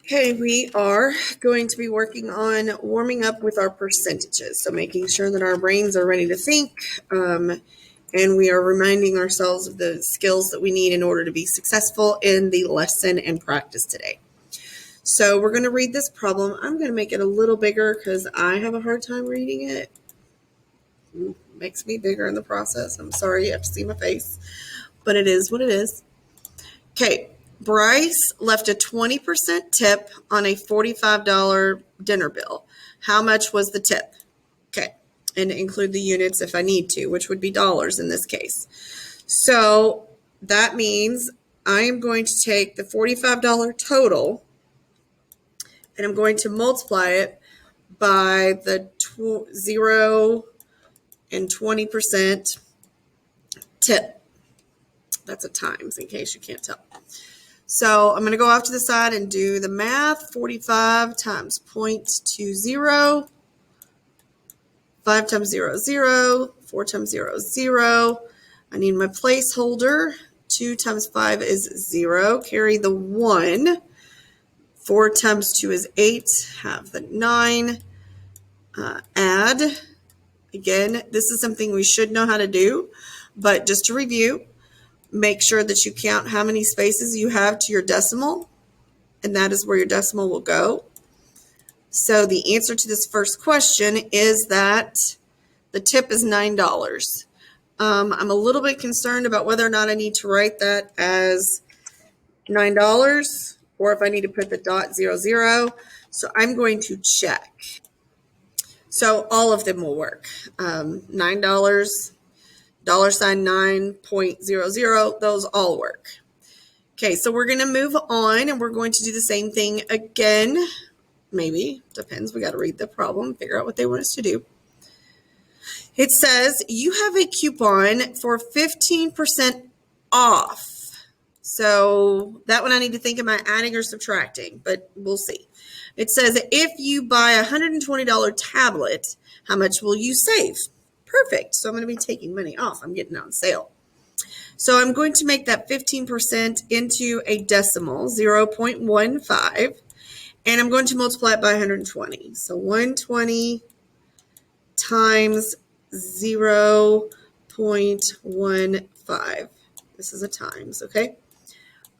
Okay, we are going to be working on warming up with our percentages. So making sure that our brains are ready to think, and we are reminding ourselves of the skills that we need in order to be successful in the lesson and practice today. So we're going to read this problem. I'm going to make it a little bigger because I have a hard time reading it. It makes me bigger in the process. I'm sorry you have to see my face, but it is what it is. Okay. Bryce left a 20% tip on a $45 dinner bill. How much was the tip? Okay. And include the units if I need to, which would be dollars in this case. So that means I am going to take the $45 total and I'm going to multiply it by the 0 and 20% tip. That's a times in case you can't tell. So I'm going to go off to the side and do the math. 45 times 0.20, 5 times 0, 0, 4 times 0, 0. I need my placeholder. 2 times 5 is 0. Carry the 1. 4 times 2 is 8. Have the 9. Add. Again, this is something we should know how to do, but just to review, make sure that you count how many spaces you have to your decimal, and that is where your decimal will go. So the answer to this first question is that the tip is $9. I'm a little bit concerned about whether or not I need to write that as $9 or if I need to put the .00. So I'm going to check. So all of them will work. $9, $9.00, those all work. Okay, so we're going to move on and we're going to do the same thing again. Maybe, depends. We got to read the problem, figure out what they want us to do. It says you have a coupon for 15% off. So that one I need to think, am I adding or subtracting? But we'll see. It says if you buy a $120 tablet, how much will you save? Perfect. So I'm going to be taking money off. I'm getting on sale. So I'm going to make that 15% into a decimal, 0.15, and I'm going to multiply it by 120. So 120 times 0.15. This is a times, okay?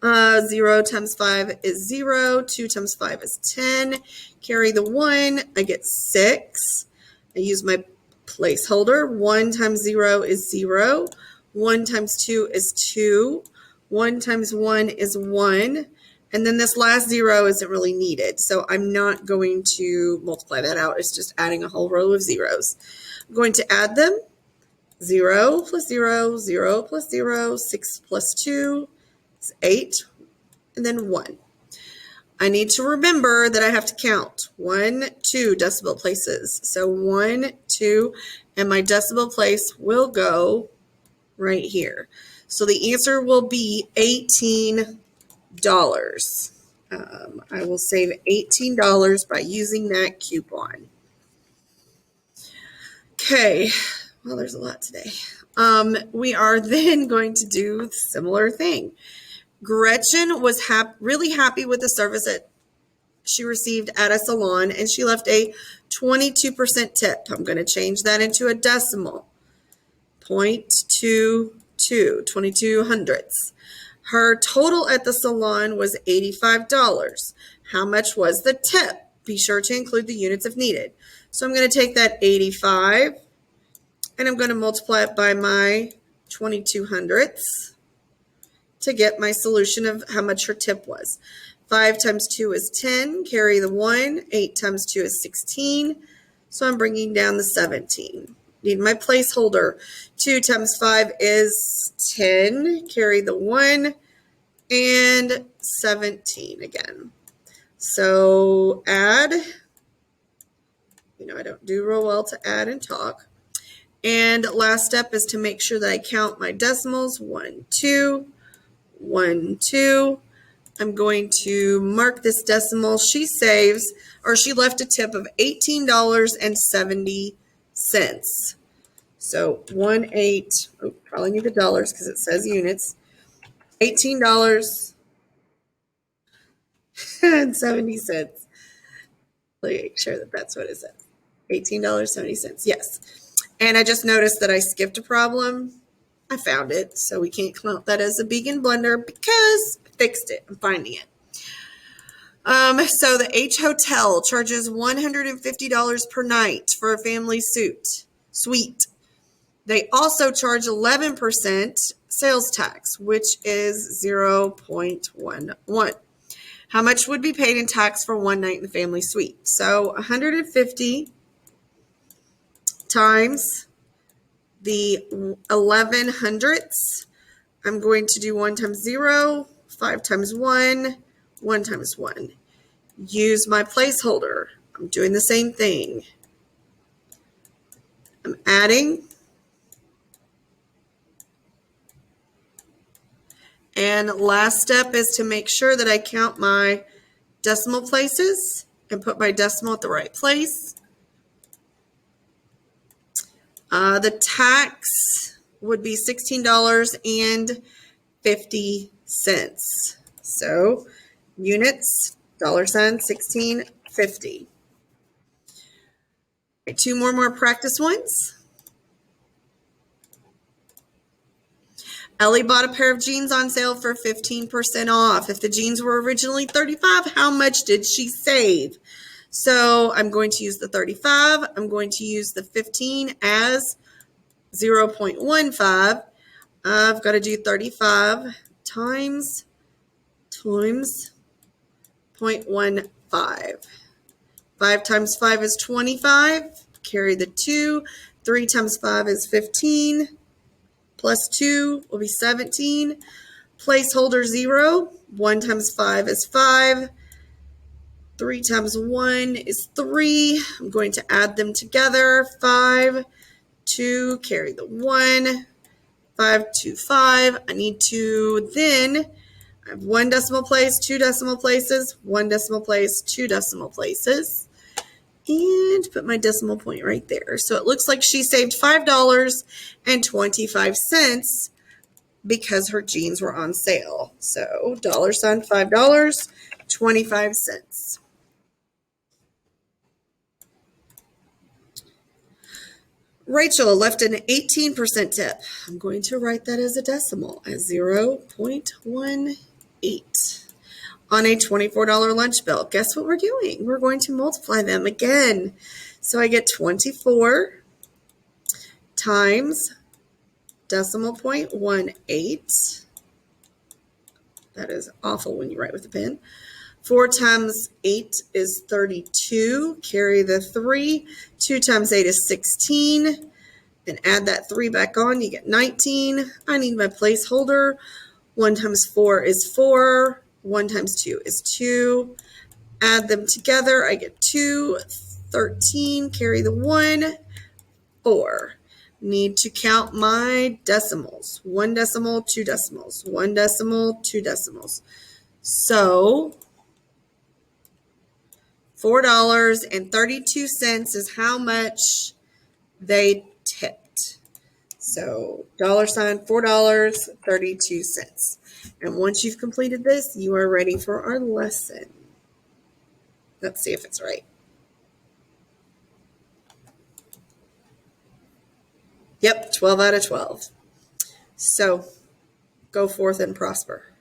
0 times 5 is 0. 2 times 5 is 10. Carry the 1. I get 6. I use my placeholder. 1 times 0 is 0. 1 times 2 is 2. 1 times 1 is 1. And then this last 0 isn't really needed. So I'm not going to multiply that out. It's just adding a whole row of zeros. I'm going to add them. 0 plus 0, 0 plus 0, 6 plus 2 is 8, and then 1. I need to remember that I have to count 1, 2 decimal places. So 1, 2, and my decimal place will go right here. So the answer will be $18. I will save $18 by using that coupon. Okay, well, there's a lot today. We are then going to do a similar thing. Gretchen was really happy with the service that she received at a salon, and she left a 22% tip. I'm going to change that into a decimal. 0.22, 22 hundredths. Her total at the salon was $85. How much was the tip? Be sure to include the units if needed. So I'm going to take that 85 and I'm going to multiply it by my 22 hundredths to get my solution of how much her tip was. 5 times 2 is 10. Carry the 1. 8 times 2 is 16. So I'm bringing down the 17. Need my placeholder. 2 times 5 is 10. Carry the 1. And 17 again. So add. I don't do real well to add and talk. And last step is to make sure that I count my decimals. 1, 2, 1, 2. I'm going to mark this decimal. She left a tip of $18.70. So 18, probably need the dollars because it says units. $18. $18.70. Make sure that that's what it says. $18.70. Yes. And I just noticed that I skipped a problem. I found it, so we can't count that as a vegan blender because I fixed it. I'm finding it. So the H Hotel charges $150 per night for a family suite. They also charge 11% sales tax, which is 0.11. How much would be paid in tax for one night in the family suite? So 150 times the 11 hundredths. I'm going to do 1 times 0, 5 times 1, 1 times 1. Use my placeholder. I'm doing the same thing. I'm adding. And last step is to make sure that I count my decimal places and put my decimal at the right place. The tax would be $16.50. So units, $16.50. Okay, two more practice ones. Ellie bought a pair of jeans on sale for 15% off. If the jeans were originally $35, how much did she save? So I'm going to use the 35. I'm going to use the 15 as 0.15. I've got to do 35 times 0.15. 5 times 5 is 25. Carry the 2. 3 times 5 is 15. Plus 2 will be 17. Placeholder 0. 1 times 5 is 5. 3 times 1 is 3. I'm going to add them together. 5, 2, carry the 1. 5, 2, 5. I need to then, I have 1 decimal place, 2 decimal places, 1 decimal place, 2 decimal places. And put my decimal point right there. So it looks like she saved $5.25 because her jeans were on sale. So $5.25. Rachel left an 18% tip. I'm going to write that as a decimal as 0.18 on a $24 lunch bill. Guess what we're doing? We're going to multiply them again. So I get 24 times decimal point 18. That is awful when you write with a pen. 4 times 8 is 32. Carry the 3. 2 times 8 is 16. Then add that 3 back on. You get 19. I need my placeholder. 1 times 4 is 4. 1 times 2 is 2. Add them together. I get 2. 13. Carry the 1. 4. Need to count my decimals. 1 decimal, 2 decimals. 1 decimal, 2 decimals. So $4.32 is how much they tipped. So $4.32. And once you've completed this, you are ready for our lesson. Let's see if it's right. Yep, 12 out of 12. So go forth and prosper.